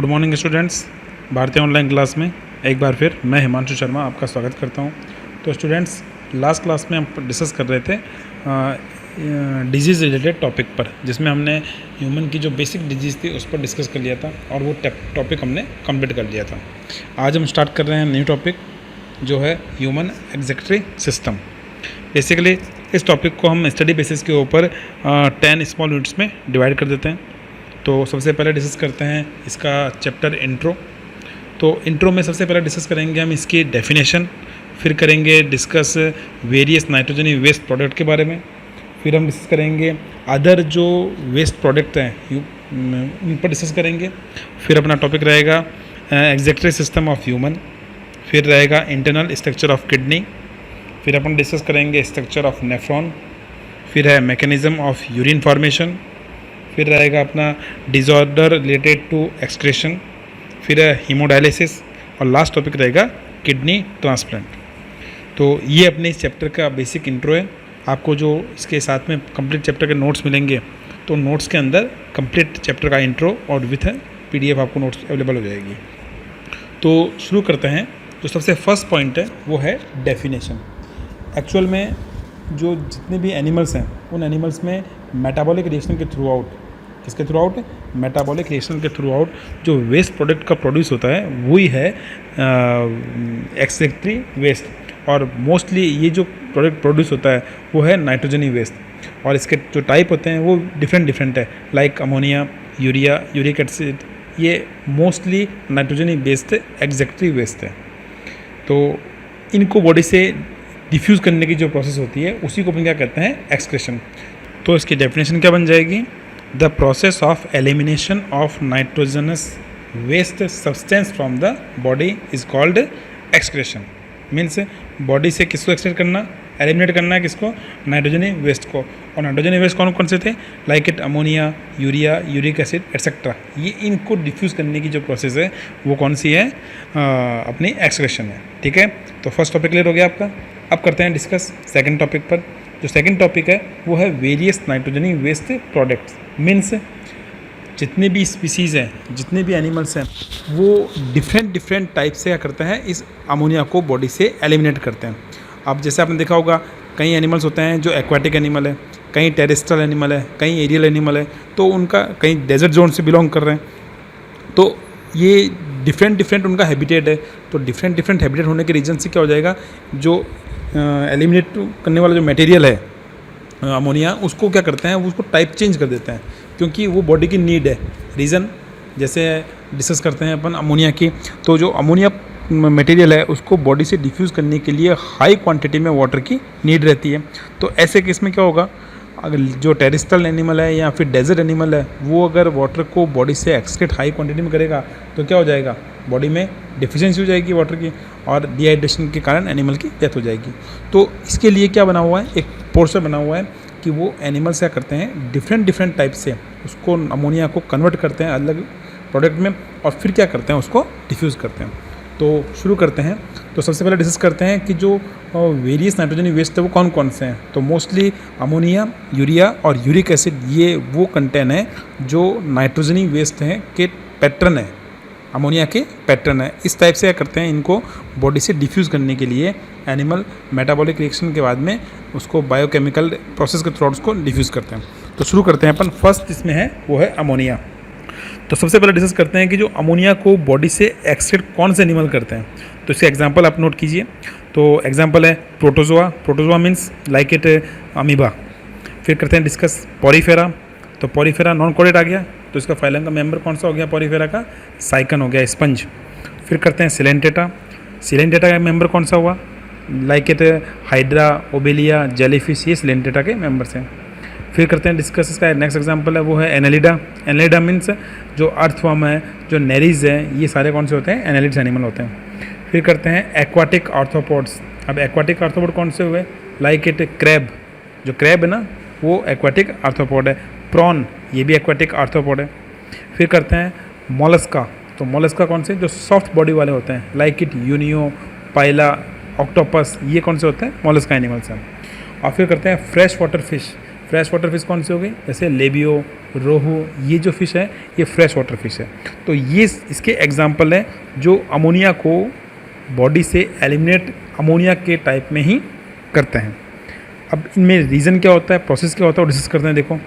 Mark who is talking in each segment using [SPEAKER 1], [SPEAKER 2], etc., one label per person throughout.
[SPEAKER 1] Good morning students. भारतीय online class में एक बार फिर मैं हिमांशु शर्मा आपका स्वागत करता हूं। तो स्टूडेंट्स, लास्ट क्लास में हम डिस्कस कर रहे थे डिजीज़ रिलेटेड टॉपिक पर, जिसमें हमने ह्यूमन की जो बेसिक डिजीज़ थी उस पर डिस्कस कर लिया था और वो टॉपिक हमने कंप्लीट कर लिया था। आज हम स्टार्ट कर रहे हैं न्यू टॉपिक जो है ह्यूमन एग्जेक्यूटिव सिस्टम। बेसिकली इस टॉपिक को हम स्टडी बेसिस के ऊपर 10 स्मॉल यूनिट्स में डिवाइड कर देते हैं। तो सबसे पहले डिस्कस करते हैं इसका चैप्टर इंट्रो। तो इंट्रो में सबसे पहले डिस्कस करेंगे हम इसकी डेफिनेशन, फिर करेंगे डिस्कस वेरियस नाइट्रोजनी वेस्ट प्रोडक्ट के बारे में, फिर हम डिस्कस करेंगे अदर जो वेस्ट प्रोडक्ट हैं उन पर डिस्कस करेंगे। फिर अपना टॉपिक रहेगा एग्जेक्यूटिव सिस्टम ऑफ ह्यूमन, फिर रहेगा इंटरनल स्ट्रक्चर ऑफ किडनी, फिर अपन डिस्कस करेंगे स्ट्रक्चर ऑफ नेफ्रॉन, फिर है मैकेनिज्म ऑफ यूरिन फॉर्मेशन, फिर रहेगा अपना डिसऑर्डर रिलेटेड टू एक्सक्रेशन, फिर है हीमोडायलिसिस और लास्ट टॉपिक रहेगा किडनी ट्रांसप्लांट। तो ये अपने इस चैप्टर का बेसिक इंट्रो है। आपको जो इसके साथ में कंप्लीट चैप्टर के नोट्स मिलेंगे, तो नोट्स के अंदर कंप्लीट चैप्टर का इंट्रो और विथ PDF आपको नोट्स अवेलेबल हो जाएगी। तो शुरू करते हैं। जो सबसे फर्स्ट पॉइंट है वो है डेफिनेशन। एक्चुअल में जो जितने भी एनिमल्स हैं उन एनिमल्स में मेटाबॉलिक रिएक्शन के थ्रू आउट, किसके थ्रू आउट, मेटाबॉलिक रिएक्शन के थ्रू आउट जो वेस्ट प्रोडक्ट का प्रोड्यूस होता है वही है एक्सक्रीटरी वेस्ट। और मोस्टली ये जो प्रोडक्ट प्रोड्यूस होता है वो है नाइट्रोजनी वेस्ट। और इसके जो टाइप होते हैं वो डिफरेंट है, like ammonia, urea, uric acid, ये मोस्टली नाइट्रोजनी बेस्ड एक्सक्रीटरी वेस्ट है। तो इनको बॉडी से डिफ्यूज़ करने की जो प्रोसेस होती है उसी को अपन क्या कहते हैं, एक्सक्रेशन। तो इसकी डेफिनेशन क्या बन जाएगी, the process of elimination of nitrogenous waste substance from the body is called excretion. Means body से किसको एक्सक्रेट करना, एलिमिनेट करना है, किसको, नाइट्रोजनी वेस्ट को। और नाइट्रोजनी वेस्ट कौन कौन से थे, like it ammonia, urea, uric acid etcetera. ये इनको डिफ्यूज़ करने की जो प्रोसेस है वो कौन सी है, अपनी एक्सक्रेशन है। ठीक है, तो फर्स्ट टॉपिक क्लियर हो गया आपका। अब करते हैं डिस्कस सेकंड टॉपिक पर। जो सेकंड टॉपिक है वो है वेरियस नाइट्रोजनी वेस्ट प्रोडक्ट्स। मीन्स जितने भी स्पीसीज़ हैं, जितने भी एनिमल्स हैं, वो डिफरेंट टाइप से क्या करते हैं, इस अमोनिया को बॉडी से एलिमिनेट करते हैं। अब जैसे आपने देखा होगा कई एनिमल्स होते हैं जो एक्वाटिक एनिमल है, कहीं टेरेस्ट्रियल एनिमल है, कहीं एरियल एनिमल है, तो उनका कहीं डेजर्ट जोन से बिलोंग कर रहे हैं। तो ये डिफरेंट उनका हैबिटेट है। तो डिफरेंट हैबिटेट होने के रीजन से क्या हो जाएगा, जो एलिमिनेट करने वाला जो मटेरियल है अमोनिया, उसको क्या करते हैं, उसको टाइप चेंज कर देते हैं, क्योंकि वो बॉडी की नीड है। रीज़न जैसे डिस्कस करते हैं अपन अमोनिया की, तो जो अमोनिया मटेरियल है उसको बॉडी से डिफ्यूज़ करने के लिए हाई क्वांटिटी में वाटर की नीड रहती है। तो ऐसे केस में क्या होगा, अगर जो टेरेस्ट्रियल एनिमल है या फिर डेजर्ट एनिमल है, वो अगर वाटर को बॉडी से एक्सक्रीट हाई क्वांटिटी में करेगा तो क्या हो जाएगा, बॉडी में डिफिशिएंसी हो जाएगी वाटर की और डिहाइड्रेशन के कारण एनिमल की डेथ हो जाएगी। तो इसके लिए क्या बना हुआ है, एक पोर्शन बना हुआ है कि वो एनिमल्स क्या करते हैं, डिफरेंट टाइप से उसको अमोनिया को कन्वर्ट करते हैं अलग प्रोडक्ट में और फिर क्या करते हैं, उसको डिफ्यूज़ करते हैं। तो शुरू करते हैं। तो सबसे पहले डिस्कस करते हैं कि जो वेरियस नाइट्रोजनी वेस्ट है वो कौन कौन से हैं। तो मोस्टली अमोनिया, यूरिया और यूरिक एसिड, ये वो कंटेन है जो नाइट्रोजनी वेस्ट हैं के पैटर्न है, अमोनिया के पैटर्न है। इस टाइप से क्या करते हैं, इनको बॉडी से डिफ्यूज़ करने के लिए एनिमल मेटाबॉलिक रिएक्शन के बाद में उसको बायोकेमिकल प्रोसेस के थ्रू उसको डिफ्यूज़ करते हैं। तो शुरू करते हैं अपन। फर्स्ट इसमें है वो है अमोनिया। तो सबसे पहले डिस्कस करते हैं कि जो अमोनिया को बॉडी से एक्सक्रीट कौन से एनिमल करते हैं। तो इसके एग्जांपल आप नोट कीजिए। तो एग्जांपल है protozoa means like it amoeba. फिर करते हैं डिस्कस पॉरीफेरा। तो पॉरीफेरा नॉन कोडेड आ गया, तो इसका फाइलम का मेंबर कौन सा हो गया, पॉरीफेरा का साइकन हो गया, स्पंज। फिर करते हैं सिलेंटेटा का मेंबर कौन सा हुआ, like it hydra, Obelia, jellyfish, ये सिलेंटेटा के मेंबर्स हैं। फिर करते हैं डिस्कस इसका नेक्स्ट एग्जांपल है वो है एनेलिडा मीन्स जो अर्थवर्म है, जो नेरीज है, ये सारे कौन से होते हैं, एनेलिड्स एनिमल होते हैं। फिर करते हैं एक्वाटिक आर्थ्रोपोड्स। अब एक्वाटिक आर्थ्रोपोड कौन से हुए, लाइक इट क्रैब, जो क्रैब है ना वो एक्वाटिक आर्थ्रोपोड है। प्रॉन, ये भी एक्वाटिक आर्थ्रोपोड है। फिर करते हैं मोलस्का। तो मोलस्का कौन से, जो सॉफ्ट बॉडी वाले होते हैं, like it Unio, Pila, octopus, ये कौन से होते हैं, मोलस्का एनिमल्स हैं। और फिर करते हैं fresh water fish. Fresh water fish कौन सी हो गई, जैसे लेबियो, रोहू, ये जो फिश है ये फ्रेश वाटर फिश है। तो ये इसके एग्जाम्पल है जो अमोनिया को बॉडी से एलिमिनेट अमोनिया के टाइप में ही करते हैं। अब इनमें रीज़न क्या होता है, प्रोसेस क्या होता है, वो डिस्कस करते हैं। देखो,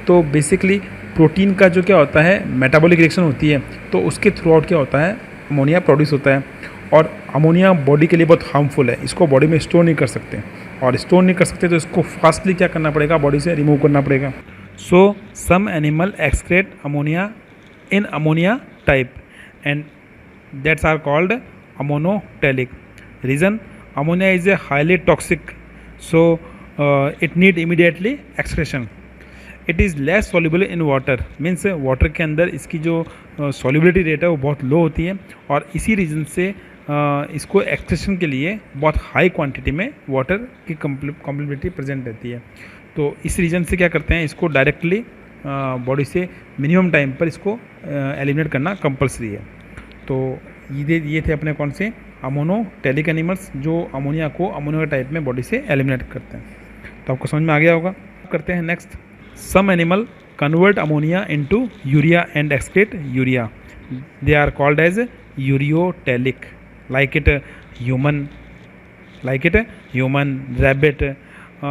[SPEAKER 1] तो बेसिकली प्रोटीन का जो क्या होता है मेटाबॉलिक रिएक्शन होती है, तो उसके थ्रू आउट क्या होता है अमोनिया प्रोड्यूस होता है। और अमोनिया बॉडी के लिए बहुत हार्मफुल है, इसको बॉडी में स्टोर नहीं कर सकते, और स्टोर नहीं कर सकते तो इसको फास्टली क्या करना पड़ेगा, बॉडी से रिमूव करना पड़ेगा। So some animal excrete ammonia in ammonia type and that's are called ammonotelic. Reason, ammonia is a highly toxic, so it need immediately excretion. It is less soluble in water, means water के अंदर इसकी जो solubility rate है वो बहुत लो होती है, और इसी रीज़न से इसको एक्सक्रेशन के लिए बहुत हाई क्वांटिटी में वाटर की कॉम्प्लेबिलिटी प्रेजेंट रहती है। तो इस रीज़न से क्या करते हैं, इसको डायरेक्टली बॉडी से मिनिमम टाइम पर इसको एलिमिनेट करना कंपलसरी है। तो ये थे अपने कौन से अमोनोटेलिक एनिमल्स जो अमोनिया को अमोनिया टाइप में बॉडी से एलिमिनेट करते हैं। तो आपको समझ में आ गया होगा। करते हैं next, some animal convert ammonia into urea and excrete urea. They are called as ureotelic, like it human, rabbit,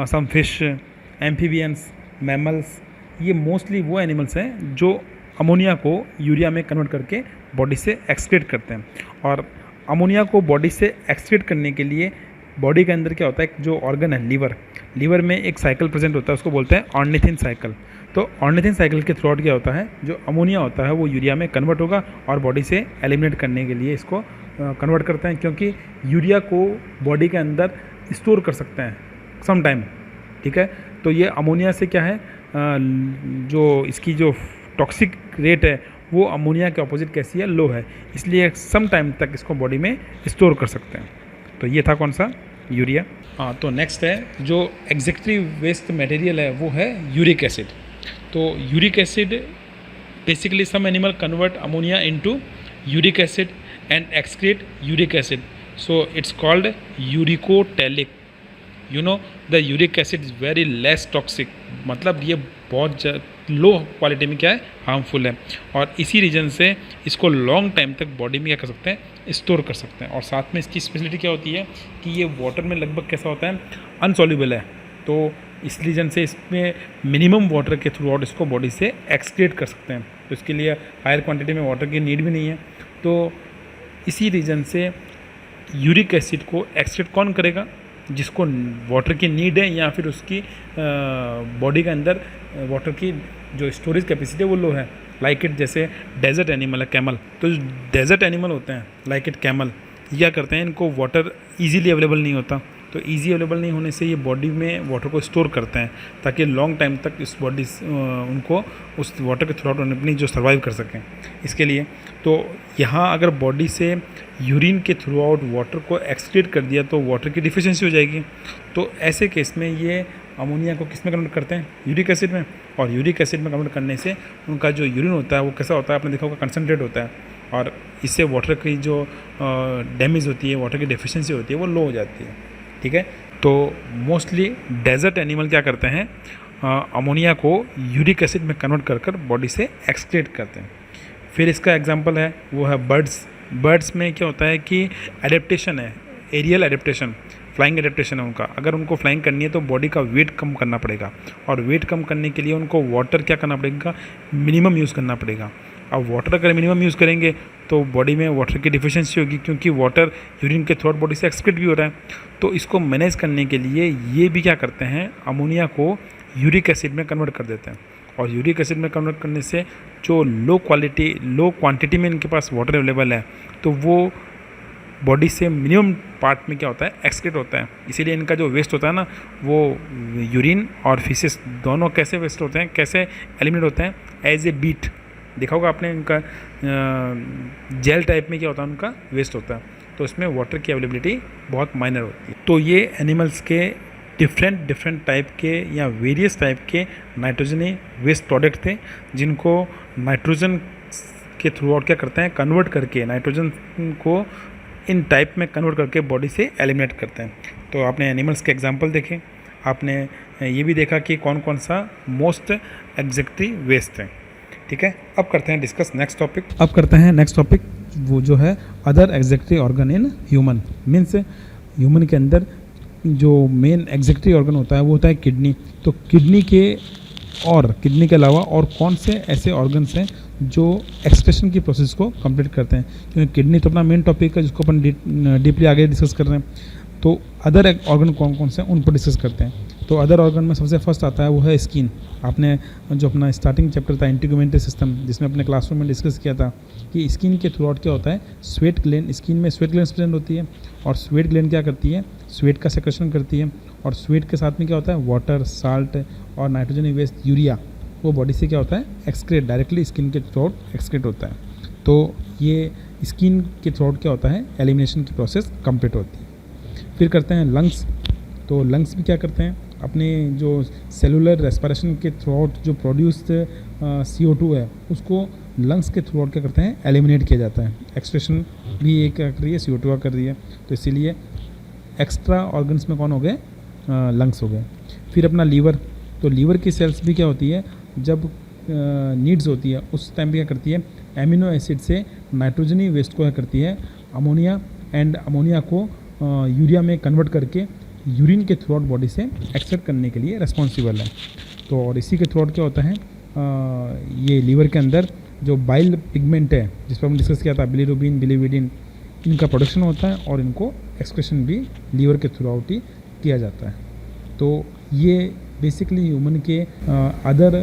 [SPEAKER 1] some fish, amphibians, mammals. ये मोस्टली वो एनिमल्स हैं जो अमोनिया को यूरिया में कन्वर्ट करके बॉडी से एक्सक्रीट करते हैं। और अमोनिया को बॉडी से एक्सक्रीट करने के लिए बॉडी के अंदर क्या होता है, जो ऑर्गन है लीवर में एक साइकिल प्रेजेंट होता है, उसको बोलते हैं ऑर्निथिन साइकिल। तो ऑर्निथिन साइकिल के थ्रू आउट क्या होता है, जो अमोनिया होता है वो यूरिया में कन्वर्ट होगा और बॉडी से एलिमिनेट करने के लिए इसको कन्वर्ट करते हैं, क्योंकि यूरिया को बॉडी के अंदर स्टोर कर सकते हैं सम टाइम। ठीक है, तो ये अमोनिया से क्या है, जो इसकी जो टॉक्सिक रेट है वो अमोनिया के ऑपोजिट कैसी है, लो है, इसलिए सम टाइम तक इसको बॉडी में स्टोर कर सकते हैं। तो ये था कौन सा, यूरिया। हाँ, तो नेक्स्ट है जो एग्जेक्टिव वेस्ट मटेरियल है वो है यूरिक एसिड। तो uric acid basically some animal convert ammonia into uric acid and excrete uric acid, so it's called uricotelic. You know the uric acid is very less toxic, मतलब ये बहुत low quality में क्या है, harmful है, और इसी रीजन से इसको लॉन्ग टाइम तक बॉडी में क्या कर सकते हैं, स्टोर कर सकते हैं। और साथ में इसकी स्पेशलिटी क्या होती है कि ये वाटर में लगभग कैसा होता है, अनसॉल्युबल है। तो इस रीजन से इसमें मिनिमम वाटर के थ्रू आउट इसको बॉडी से एक्सक्रीट कर सकते हैं, तो इसके लिए हायर क्वांटिटी में वाटर की नीड भी नहीं है। तो इसी रीजन से यूरिक एसिड को एक्सक्रीट कौन करेगा, जिसको वाटर की नीड है या फिर उसकी बॉडी के अंदर वाटर की जो स्टोरेज कैपेसिटी है वो लो है। लाइक इट जैसे डेजर्ट एनिमल है कैमल, तो जो डेजर्ट एनिमल होते हैं लाइक इट कैमल, क्या करते हैं, इनको वाटर इजीली अवेलेबल नहीं होता, तो इजी अवेलेबल नहीं होने से ये बॉडी में वाटर को स्टोर करते हैं ताकि लॉन्ग टाइम तक इस बॉडी उनको उस वाटर के थ्रू आउट अपनी जो सर्वाइव कर सकें इसके लिए। तो यहाँ अगर बॉडी से यूरिन के थ्रू आउट वाटर को एक्सक्रीट कर दिया तो वाटर की डिफिशिएंसी हो जाएगी। तो ऐसे केस में ये अमोनिया को किस में कन्वर्ट करते हैं, यूरिक एसिड में, और यूरिक एसिड में कन्वर्ट करने से उनका जो यूरिन होता है वो कैसा होता है, आपने देखा होगा कंसनट्रेट होता है, और इससे वाटर की जो डैमेज होती है, वाटर की डेफिशिएंसी होती है वो लो हो जाती है। ठीक है, तो मोस्टली डेजर्ट एनिमल क्या करते हैं, अमोनिया को यूरिक एसिड में कन्वर्ट कर कर बॉडी से एक्सक्रीट करते हैं। फिर इसका एग्जांपल है वो है बर्ड्स में क्या होता है कि एडेप्टेशन है, एरियल एडेप्टेशन, फ्लाइंग एडेप्टेशन है उनका। अगर उनको फ्लाइंग करनी है तो बॉडी का वेट कम करना पड़ेगा, और वेट कम करने के लिए उनको वाटर क्या करना पड़ेगा, मिनिमम यूज़ करना पड़ेगा। अब वाटर अगर मिनिमम यूज़ करेंगे तो बॉडी में वाटर की डिफिशिएंसी होगी, क्योंकि वाटर यूरिन के थ्रू बॉडी से एक्सक्रीट भी हो रहा है। तो इसको मैनेज करने के लिए ये भी क्या करते हैं, अमोनिया को यूरिक एसिड में कन्वर्ट कर देते हैं, और यूरिक एसिड में कन्वर्ट करने से जो लो क्वांटिटी में इनके पास वाटर अवेलेबल है तो वो बॉडी से मिनिमम पार्ट में क्या होता है, एक्सक्रीट होता है। इसीलिए इनका जो वेस्ट होता है ना, वो यूरिन और फीसेस दोनों कैसे वेस्ट होते हैं, कैसे एलिमिनेट होते हैं, एज ए बीट। देखा होगा आपने, इनका जेल टाइप में क्या होता है, उनका वेस्ट होता है, तो इसमें वाटर की अवेलेबिलिटी बहुत माइनर होती है। तो ये एनिमल्स के डिफरेंट टाइप के या वेरियस टाइप के नाइट्रोजनी वेस्ट प्रोडक्ट थे, जिनको नाइट्रोजन के थ्रू आउट क्या करते हैं, कन्वर्ट करके नाइट्रोजन को इन टाइप में कन्वर्ट करके बॉडी से एलिमिनेट करते हैं। तो आपने एनिमल्स के एग्जांपल देखे, आपने ये भी देखा कि कौन कौन सा मोस्ट एक्जेक्टरी वेस्ट है। ठीक है, अब करते हैं डिस्कस नेक्स्ट टॉपिक। अब करते हैं नेक्स्ट टॉपिक, वो जो है other excretory organ in human. Means human के अंदर जो मेन एक्जेक्टरी ऑर्गन होता है वो होता है किडनी। तो किडनी के अलावा और कौन से ऐसे ऑर्गन्स हैं जो एक्सक्रीशन की प्रोसेस को कंप्लीट करते हैं, क्योंकि किडनी तो अपना मेन टॉपिक है जिसको अपन डीपली आगे डिस्कस कर रहे हैं। तो अदर ऑर्गन कौन कौन से हैं उन पर डिस्कस करते हैं। तो अदर ऑर्गन में सबसे फर्स्ट आता है वो है स्किन। आपने जो अपना स्टार्टिंग चैप्टर था इंटीग्यूमेंटरी सिस्टम, जिसमें अपने क्लासरूम में डिस्कस किया था कि स्किन के थ्रू आउट क्या होता है, स्वेट ग्लैंड, स्किन में स्वेट ग्लैंड प्रेजेंट होती है और स्वेट ग्लैंड क्या करती है, स्वेट का सेक्रेशन करती है और स्वेट के साथ में क्या होता है, वाटर, साल्ट और नाइट्रोजन वेस्ट यूरिया, वो बॉडी से क्या होता है, एक्सक्रेट, डायरेक्टली स्किन के थ्रू आउट एक्सक्रेट होता है। तो ये स्किन के थ्रू आउट क्या होता है, एलिमिनेशन की प्रोसेस कंप्लीट होती है। फिर करते हैं लंग्स। तो लंग्स भी क्या करते हैं, अपने जो सेलुलर रेस्पिरेशन के थ्रू आउट जो प्रोड्यूस्ड CO2 है उसको लंग्स के थ्रू आउट क्या करते हैं, एलिमिनेट किया जाता है। एक्सक्रेशन भी एक कर रही है, CO2 का कर रही है। तो इसीलिए एक्स्ट्रा ऑर्गन्स में कौन हो गए, लंग्स हो गए। फिर अपना लीवर। तो लीवर की सेल्स भी क्या होती है, जब नीड्स होती है उस टाइम भी क्या करती है, एमिनो एसिड से नाइट्रोजनी वेस्ट को क्या करती है, अमोनिया एंड अमोनिया को यूरिया में कन्वर्ट करके यूरिन के थ्रू आउट बॉडी से एक्सट्रैक्ट करने के लिए रिस्पॉन्सिबल है। तो और इसी के थ्रू आउट क्या होता है, ये लीवर के अंदर जो बाइल पिगमेंट है जिस पर हम डिस्कस किया था, बिलीरुबिन, बिलीविडिन, इनका प्रोडक्शन होता है और इनको एक्सक्रेशन भी लीवर के थ्रू आउट ही किया जाता है। तो ये बेसिकली ह्यूमन के अदर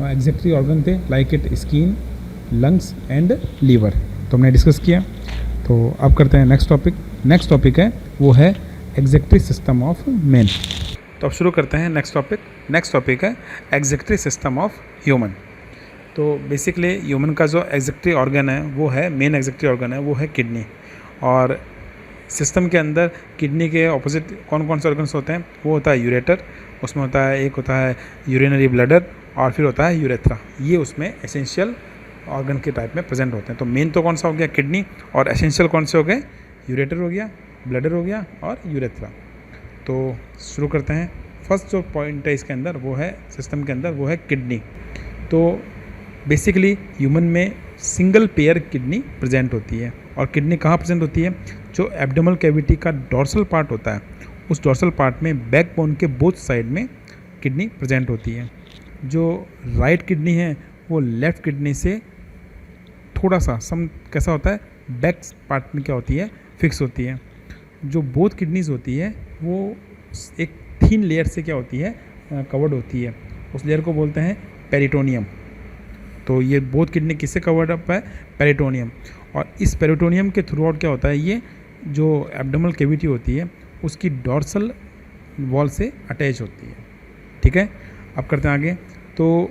[SPEAKER 1] एक्जेक्टरी ऑर्गन थे, like it skin, lungs and liver, तो हमने डिस्कस किया। तो अब करते हैं नेक्स्ट टॉपिक। नेक्स्ट टॉपिक है वो है एक्जेक्टरी सिस्टम ऑफ मैन। तो अब शुरू करते हैं नेक्स्ट टॉपिक। नेक्स्ट टॉपिक है एक्जेक्टरी सिस्टम ऑफ ह्यूमन। तो बेसिकली ह्यूमन का जो एक्जेक्टरी ऑर्गन है वो है, मेन एक्जेक्टरी ऑर्गन है वो है किडनी। और सिस्टम के अंदर किडनी के ऑपोजिट कौन कौन से ऑर्गन्स होते हैं, वो होता है यूरेटर, उसमें होता है, एक होता है यूरिनरी ब्लैडर और फिर होता है यूरेथ्रा। ये उसमें एसेंशियल ऑर्गन के टाइप में प्रेजेंट होते हैं। तो मेन तो कौन सा हो गया, किडनी, और एसेंशियल कौन से हो गए, यूरेटर हो गया, ब्लैडर हो गया और यूरेथ्रा। तो शुरू करते हैं। फर्स्ट जो पॉइंट है इसके अंदर वो है, सिस्टम के अंदर, वो है किडनी। तो बेसिकली ह्यूमन में सिंगल पेयर किडनी प्रेजेंट होती है। और किडनी कहाँ प्रेजेंट होती है, जो एब्डोमिनल कैविटी का डॉर्सल पार्ट होता है उस डॉर्सल पार्ट में बैकबोन के बोथ साइड में किडनी प्रेजेंट होती है। जो राइट किडनी है वो लेफ्ट किडनी से थोड़ा सा कैसा होता है, बैक पार्ट में क्या होती है, फिक्स होती है। जो बोथ किडनीज होती है वो एक थिन लेयर से क्या होती है, कवर्ड होती है। उस लेयर को बोलते हैं पेरिटोनियम। तो ये बोथ किडनी किससे कवर्ड अप है, पेरिटोनियम। और इस पेरिटोनियम के थ्रू आउट क्या होता है, ये जो एब्डोमिनल कैविटी होती है उसकी डॉर्सल वॉल से अटैच होती है। ठीक है, अब करते हैं आगे। तो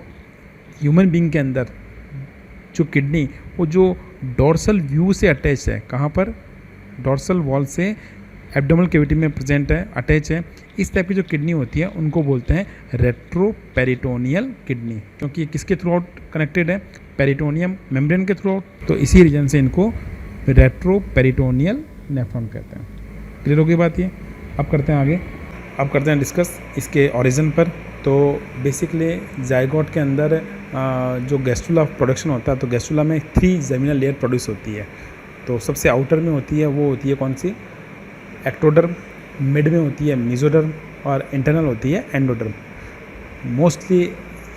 [SPEAKER 1] ह्यूमन बीइंग के अंदर जो किडनी, वो जो डॉर्सल व्यू से अटैच है, कहाँ पर, डॉर्सल वॉल से एब्डोमिनल कैविटी में प्रेजेंट है, अटैच है। इस टाइप की जो किडनी होती है उनको बोलते हैं रेट्रोपेरिटोनियल किडनी, क्योंकि ये किसके थ्रू आउट कनेक्टेड है, पेरिटोनियम मेम्ब्रेन के थ्रू आउट। तो इसी रीजन से इनको रेट्रोपेरिटोनियल नेफ्रॉन कहते हैं। क्लियर होगी बात ये। अब करते हैं आगे, अब करते हैं डिस्कस इसके ओरिजिन पर। तो बेसिकली जाइगोट के अंदर जो गैस्ट्रुला प्रोडक्शन होता है, तो गैस्ट्रुला में 3 जर्मिनल लेयर प्रोड्यूस होती है। तो सबसे आउटर में होती है, वो होती है कौन सी, एक्टोडर्म, मिड में होती है मेसोडर्म और इंटरनल होती है एंडोडर्म। मोस्टली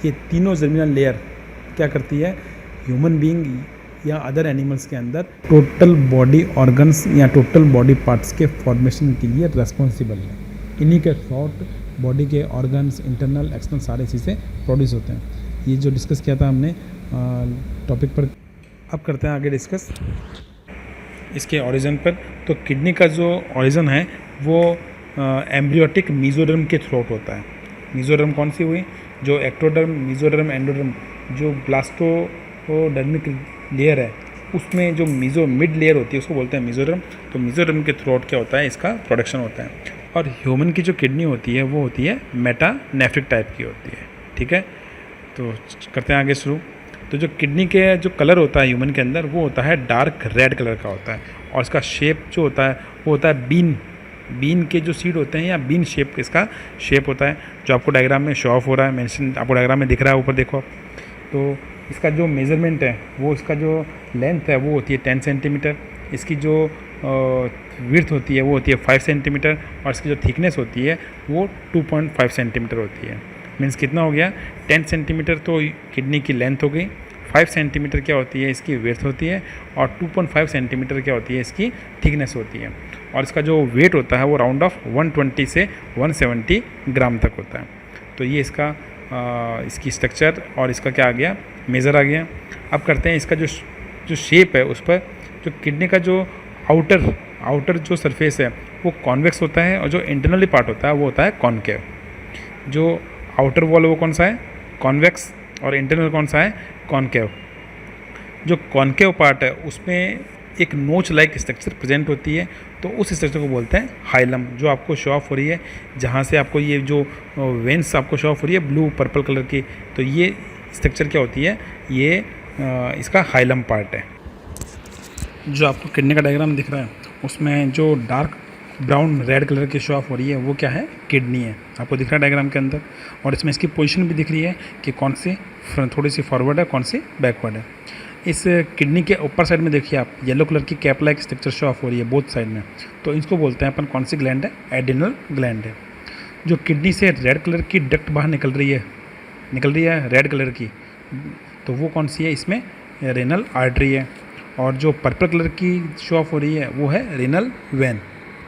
[SPEAKER 1] ये तीनों जर्मिनल लेयर क्या करती है, ह्यूमन बीइंग या अदर एनिमल्स के अंदर टोटल बॉडी ऑर्गन्स या टोटल बॉडी पार्ट्स के फॉर्मेशन के लिए रेस्पॉन्सिबल है। इन्हीं के थ्रू बॉडी के ऑर्गन्स, इंटरनल, एक्सटर्नल, सारे चीज़ें प्रोड्यूस होते हैं। ये जो डिस्कस किया था हमने टॉपिक पर। अब करते हैं आगे डिस्कस इसके ओरिजिन पर। तो किडनी का जो ओरिजिन है वो एम्ब्रियोटिक मीजोडर्म के थ्रू आउट होता है। मीजोडर्म कौन सी हुई, जो एक्टोडर्म, मीजोडर्म, एंडोडर्म, जो ब्लास्टोडर्मिक लेयर है उसमें जो मिड लेयर होती है उसको बोलते हैं मीजोडर्म। तो मीजोडर्म के थ्रू आउट क्या होता है, इसका प्रोडक्शन होता है। और ह्यूमन की जो किडनी होती है वो होती है मेटानेफ्रिक टाइप की होती है। ठीक है, तो करते हैं आगे शुरू। तो जो किडनी के जो कलर होता है ह्यूमन के अंदर वो होता है डार्क रेड कलर का होता है। और इसका शेप जो होता है वो होता है बीन बीन के जो सीड होते हैं या बीन शेप इसका शेप होता है, जो आपको डायग्राम में शो ऑफ हो रहा है, मेंशन आपको डायग्राम में दिख रहा है, ऊपर देखो आप। तो इसका जो मेज़रमेंट है वो, इसका जो लेंथ है वो होती है 10 सेंटीमीटर, इसकी जो विड्थ होती है वो होती है 5 सेंटीमीटर, और इसकी जो थिकनेस होती है वो 2.5 सेंटीमीटर होती है। मीन्स कितना हो गया, 10 सेंटीमीटर तो किडनी की लेंथ हो गई, 5 सेंटीमीटर क्या होती है इसकी विड्थ होती है, और 2.5 सेंटीमीटर क्या होती है इसकी थिकनेस होती है। और इसका जो वेट होता है वो राउंड ऑफ 120 से 170 ग्राम तक होता है। तो ये इसका इसकी स्ट्रक्चर और इसका क्या आ गया, मेज़र आ गया। अब करते हैं इसका जो शेप है, उस पर जो किडनी का जो आउटर जो सरफेस है वो कॉन्वेक्स होता है, और जो इंटरनली पार्ट होता है वो होता है कॉनकेव। जो आउटर वॉल वो कौन सा है, कॉन्वेक्स, और इंटरनल कौन सा है, कॉनकेव। जो कॉनकेव पार्ट है उसमें एक नोच लाइक स्ट्रक्चर प्रेजेंट होती है, तो उस स्ट्रक्चर को बोलते हैं हाइलम, जो आपको शो ऑफ हो रही है, जहाँ से आपको ये जो वेंस आपको शो ऑफ हो रही है ब्लू पर्पल कलर की, तो ये स्ट्रक्चर क्या होती है, ये इसका हाइलम पार्ट है। जो आपको किडनी का डायग्राम दिख रहा है उसमें जो डार्क ब्राउन रेड कलर की शो ऑफ हो रही है वो क्या है, किडनी है, आपको दिख रहा है डायग्राम के अंदर। और इसमें इसकी पोजीशन भी दिख रही है कि कौन सी थोड़ी सी फॉरवर्ड है, कौन सी बैकवर्ड है। इस किडनी के ऊपर साइड में देखिए आप, येलो कलर की cap like structure show off हो रही है बोथ साइड में, तो इसको बोलते हैं अपन कौन सी ग्लैंड है, एड्रिनल ग्लैंड है। जो किडनी से रेड कलर की डक्ट बाहर निकल रही है रेड कलर की, तो वो कौन सी है, इसमें रेनल आर्टरी है। और जो पर्पल कलर की शो ऑफ हो रही है वो है रेनल वेन,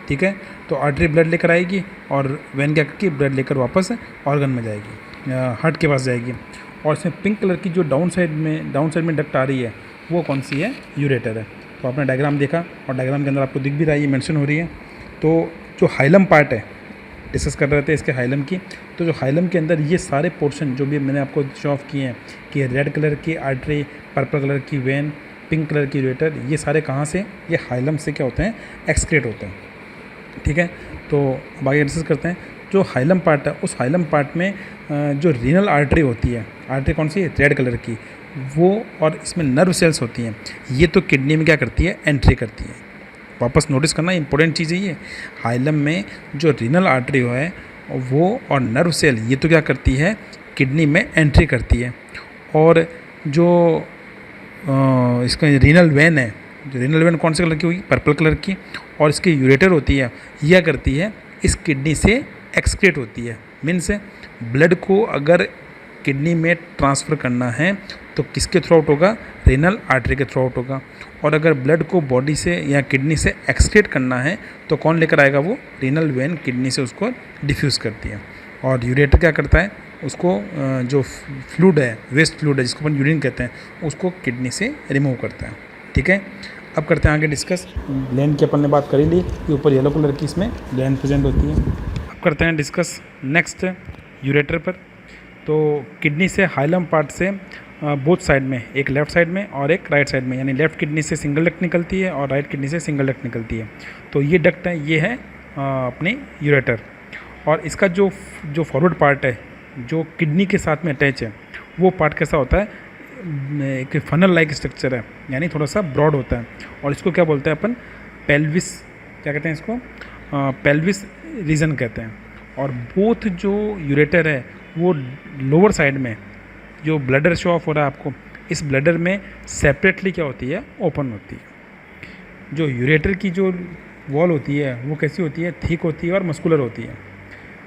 [SPEAKER 1] ठीक है। तो आर्टरी ब्लड लेकर आएगी और वेन क्या करके ब्लड लेकर वापस ऑर्गन में जाएगी, हार्ट के पास जाएगी। और इसमें पिंक कलर की जो डाउन साइड में डक्ट आ रही है वो कौन सी है, यूरेटर है। तो आपने डायग्राम देखा और डायग्राम के अंदर आपको दिख भी रहा है, ये मेंशन हो रही है। तो जो हाइलम पार्ट है, डिस्कस कर रहे थे इसके हाइलम की, तो जो हाइलम के अंदर ये सारे पोर्शन जो भी मैंने आपको शो ऑफ किए हैं कि रेड कलर की आर्टरी, पर्पल कलर की वेन, पिंक कलर की यूरेटर, ये सारे कहाँ से, ये हाइलम से क्या होते हैं, एक्सक्रीट होते हैं, ठीक है। तो अब आगे डिस्कस करते हैं। जो हाइलम पार्ट है, उस हाइलम पार्ट में जो रीनल आर्टरी होती है, आर्टरी कौन सी है, रेड कलर की, वो, और इसमें नर्व सेल्स होती हैं, ये तो किडनी में क्या करती है, एंट्री करती है। वापस नोटिस करना, इंपॉर्टेंट चीज़ है ये, हाइलम में जो रीनल आर्टरी है वो और नर्व सेल, ये तो क्या करती है, किडनी में एंट्री करती है। और जो इसका रीनल वेन है, जो रीनल वेन कौन से कलर की होगी, पर्पल कलर की, और इसकी यूरेटर होती है, यह करती है इस किडनी से एक्सक्रीट होती है। मीन्स ब्लड को अगर किडनी में ट्रांसफ़र करना है तो किसके थ्रू आउट होगा, रीनल आर्टरी के थ्रू आउट होगा। और अगर ब्लड को बॉडी से या किडनी से एक्सक्रीट करना है तो कौन लेकर आएगा, वो रीनल वेन किडनी से उसको डिफ्यूज़ करती है। और यूरेटर क्या करता है, उसको जो फ्लूड है, वेस्ट फ्लूड है जिसको अपन यूरिन कहते हैं, उसको किडनी से रिमूव करता है, ठीक है। अब करते हैं आगे डिस्कस। ग्लैंड की अपन ने बात करी ली कि ऊपर येलो कलर की इसमें ग्लैंड प्रेजेंट होती है। अब करते हैं डिस्कस नेक्स्ट यूरेटर पर। तो किडनी से हाइलम पार्ट से बोथ साइड में, एक लेफ़्ट साइड में और एक राइट साइड में, यानी लेफ़्ट किडनी से सिंगल डक्ट निकलती है और राइट किडनी से सिंगल डक्ट निकलती है। तो ये डक्ट है, ये है अपनी यूरेटर। और इसका जो फॉरवर्ड पार्ट है जो किडनी के साथ में अटैच है, वो पार्ट कैसा होता है, एक फनल लाइक स्ट्रक्चर है, यानी थोड़ा सा ब्रॉड होता है। और इसको क्या बोलते हैं अपन, पेल्विस, क्या कहते हैं इसको, पेल्विस रीजन कहते हैं। और बोथ जो यूरेटर है वो लोअर साइड में जो ब्लडर शो ऑफ हो रहा है आपको, इस ब्लडर में सेपरेटली क्या होती है, ओपन होती है। जो यूरेटर की जो वॉल होती है वो कैसी होती है, थिक होती है और मस्कुलर होती है।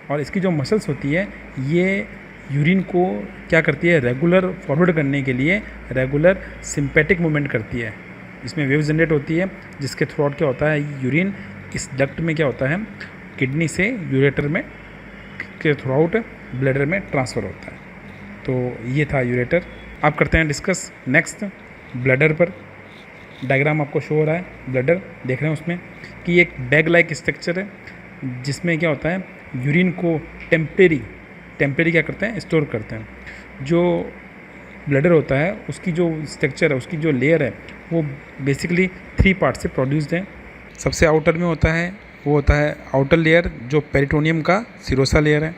[SPEAKER 1] और इसकी जो मसल्स होती है ये यूरिन को क्या करती है, रेगुलर फॉरवर्ड करने के लिए रेगुलर सिंपैथिक मूवमेंट करती है। इसमें वेव जनरेट होती है जिसके थ्रू आउट क्या होता है, यूरिन इस डक्ट में क्या होता है, किडनी से यूरेटर में के थ्रू आउट ब्लडर में ट्रांसफ़र होता है। तो ये था यूरेटर। आप करते हैं डिस्कस नेक्स्ट ब्लडर पर। डायग्राम आपको शो हो रहा है, ब्लडर देख रहे हैं उसमें कि एक बैग लाइक स्ट्रक्चर है जिसमें क्या होता है, यूरिन को टेम्परेरी क्या करते हैं, स्टोर करते हैं। जो ब्लडर होता है उसकी जो स्ट्रक्चर है, उसकी जो लेयर है, वो बेसिकली 3 पार्ट से प्रोड्यूस्ड है। सबसे आउटर में होता है वो होता है आउटर लेयर जो पेरिटोनियम का सिरोसा लेयर है।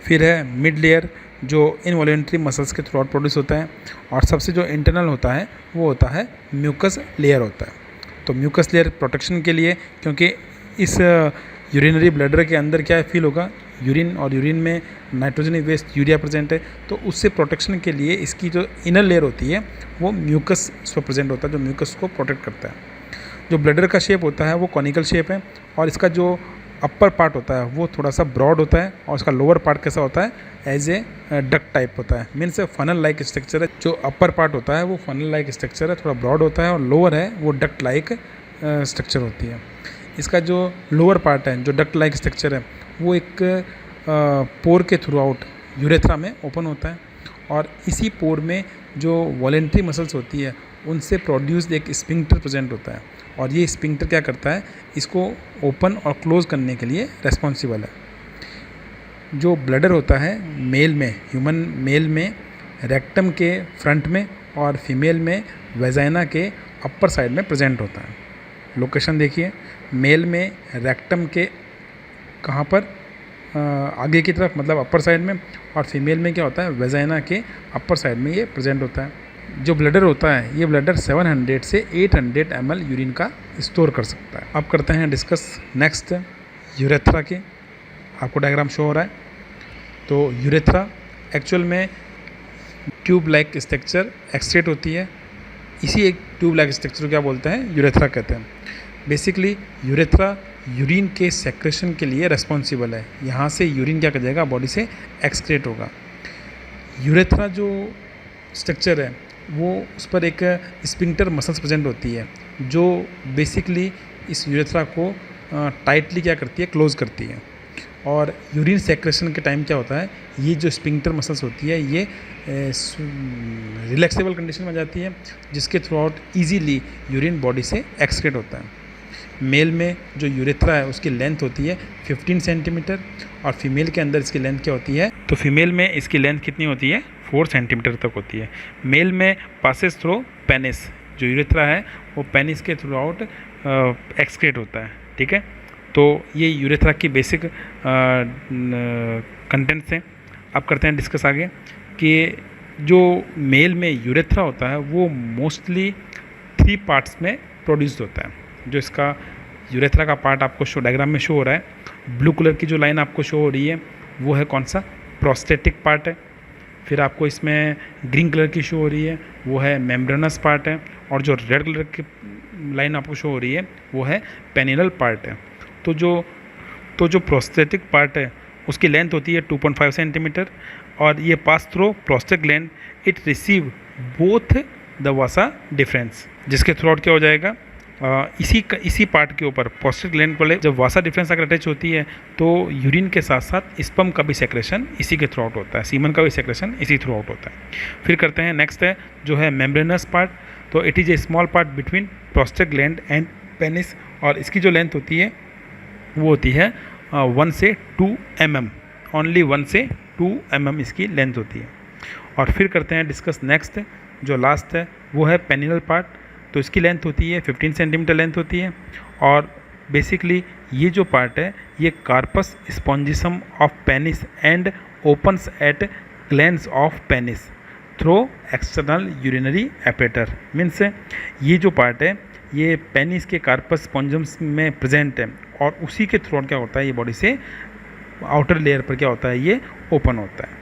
[SPEAKER 1] फिर है मिड लेयर जो इनवॉलेंट्री मसल्स के थ्रू आउट प्रोड्यूस होता है। और सबसे जो इंटरनल होता है वो होता है म्यूकस लेयर होता है। तो म्यूकस लेयर प्रोटेक्शन के लिए, क्योंकि इस यूरिनरी ब्लैडर के अंदर क्या फील होगा, यूरिन, और यूरिन में नाइट्रोजन वेस्ट यूरिया प्रेजेंट है, तो उससे प्रोटेक्शन के लिए इसकी जो इनर लेयर होती है वो म्यूकस उस पर प्रेजेंट होता है, जो म्यूकस को प्रोटेक्ट करता है। जो ब्लैडर का शेप होता है वो कॉनिकल शेप है, और इसका जो अपर पार्ट होता है वो थोड़ा सा ब्रॉड होता है, और इसका लोअर पार्ट कैसा होता है, एज ए डक्ट टाइप होता है, मीन्स फनल लाइक स्ट्रक्चर है। जो अपर पार्ट होता है वो फनल लाइक स्ट्रक्चर है, थोड़ा ब्रॉड होता है, और लोअर है वो डक्ट लाइक स्ट्रक्चर होती है। इसका जो लोअर पार्ट है, जो डक्ट लाइक स्ट्रक्चर है, वो एक पोर के थ्रू आउट यूरेथ्रा में ओपन होता है, और इसी पोर में जो वॉलेंट्री मसल्स होती है उनसे प्रोड्यूस्ड एक स्पिंक्टर प्रेजेंट होता है, और ये स्पिंक्टर क्या करता है, इसको ओपन और क्लोज करने के लिए रेस्पॉन्सिबल है। जो ब्लैडर होता है मेल में, ह्यूमन मेल में रेक्टम के फ्रंट में, और फीमेल में वेजाइना के अपर साइड में प्रेजेंट होता है। लोकेशन देखिए, मेल में रेक्टम के कहाँ पर, आगे की तरफ, मतलब अपर साइड में, और फीमेल में क्या होता है, वेजाइना के अपर साइड में ये प्रेजेंट होता है। जो ब्लैडर होता है ये ब्लैडर 700 से 800 ml यूरिन का स्टोर कर सकता है। अब करते हैं डिस्कस नेक्स्ट यूरेथ्रा के। आपको डायग्राम शो हो रहा है। तो यूरेथ्रा एक्चुअल में ट्यूब लाइक स्ट्रक्चर एक्सक्रीट होती है, इसी एक ट्यूब लाइक स्ट्रक्चर को क्या बोलते हैं, यूरेथ्रा कहते हैं। बेसिकली यूरेथ्रा यूरिन के सेक्रेशन के लिए रेस्पॉन्सिबल है। यहाँ से यूरिन क्या कर जाएगा, बॉडी से एक्सक्रीट होगा। यूरेथ्रा जो स्ट्रक्चर है वो उस पर एक स्पिंक्टर मसल्स प्रेजेंट होती है, जो बेसिकली इस यूरेथ्रा को टाइटली क्या करती है, क्लोज करती है। और यूरिन सेक्रेशन के टाइम क्या होता है, ये जो स्पिंक्टर मसल्स होती है ये रिलैक्सेबल कंडीशन में आ जाती है, जिसके through out easily urine body से एक्सक्रीट होता है। मेल में जो यूरेथ्रा है उसकी लेंथ होती है 15 सेंटीमीटर, और फीमेल के अंदर इसकी लेंथ क्या होती है, तो फीमेल में इसकी लेंथ कितनी होती है, 4 सेंटीमीटर तक होती है। मेल में पासेस थ्रू पेनिस, जो यूरेथ्रा है वो पेनिस के थ्रू आउट एक्सक्रीट होता है। ठीक है, तो ये यूरेथ्रा की बेसिक कंटेंट्स हैं। अब करते हैं डिस्कस आगे कि जो मेल में यूरेथ्रा होता है वो मोस्टली 3 पार्ट्स में प्रोड्यूस होता है। जो इसका यूरेथ्रा का पार्ट आपको शो डायग्राम में शो हो रहा है, ब्लू कलर की जो लाइन आपको शो हो रही है वो है कौन सा, प्रोस्टेटिक पार्ट है। फिर आपको इसमें ग्रीन कलर की शो हो रही है वो है मेम्ब्रेनस पार्ट है, और जो रेड कलर की लाइन आपको शो हो रही है वो है पेनिनल पार्ट है। तो जो प्रोस्टेटिक पार्ट है उसकी लेंथ होती है 2.5 सेंटीमीटर, और ये pass through prostate gland it receive both the Vasa difference, जिसके थ्रू आउट क्या हो जाएगा, इसी पार्ट के ऊपर प्रोस्टेट ग्लैंड वाले जब वासा डिफरेंस अगर अटैच होती है तो यूरिन के साथ साथ स्पर्म का भी सेक्रेशन इसी के थ्रू आउट होता है, सीमन का भी सेक्रेशन इसी थ्रू आउट होता है। फिर करते हैं नेक्स्ट है जो है मेम्ब्रेनस पार्ट। तो it is a small part between prostate gland and penis, और इसकी जो लेंथ होती है वो होती है 1 से 2 mm, ओनली 1 से 2 mm इसकी लेंथ होती है। और फिर करते हैं डिस्कस नेक्स्ट जो लास्ट है वो है पेनिनल पार्ट। तो इसकी लेंथ होती है 15 सेंटीमीटर लेंथ होती है, और बेसिकली ये जो पार्ट है ये corpus spongiosum of penis and opens at glands of penis through external urinary aperture. Means ये जो पार्ट है ये पेनिस के कार्पस स्पॉन्जिसम में प्रेजेंट है, और उसी के थ्रू क्या होता है, ये बॉडी से आउटर लेयर पर क्या होता है, ये ओपन होता है।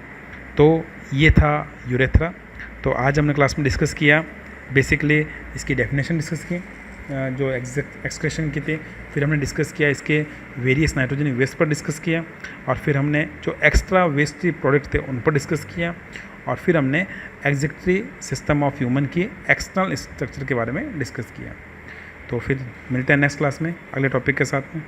[SPEAKER 1] तो ये था यूरेथ्रा। तो आज हमने क्लास में डिस्कस किया बेसिकली इसकी डेफिनेशन डिस्कस की, जो एक्सक्रेशन की थी। फिर हमने डिस्कस किया इसके वेरियस नाइट्रोजन वेस्ट पर डिस्कस किया, और फिर हमने जो एक्स्ट्रा वेस्टी प्रोडक्ट थे उन पर डिस्कस किया, और फिर हमने एक्जेक्टरी सिस्टम ऑफ ह्यूमन की एक्सटर्नल स्ट्रक्चर के बारे में डिस्कस किया। तो फिर मिलते हैं नेक्स्ट क्लास में अगले टॉपिक के साथ में।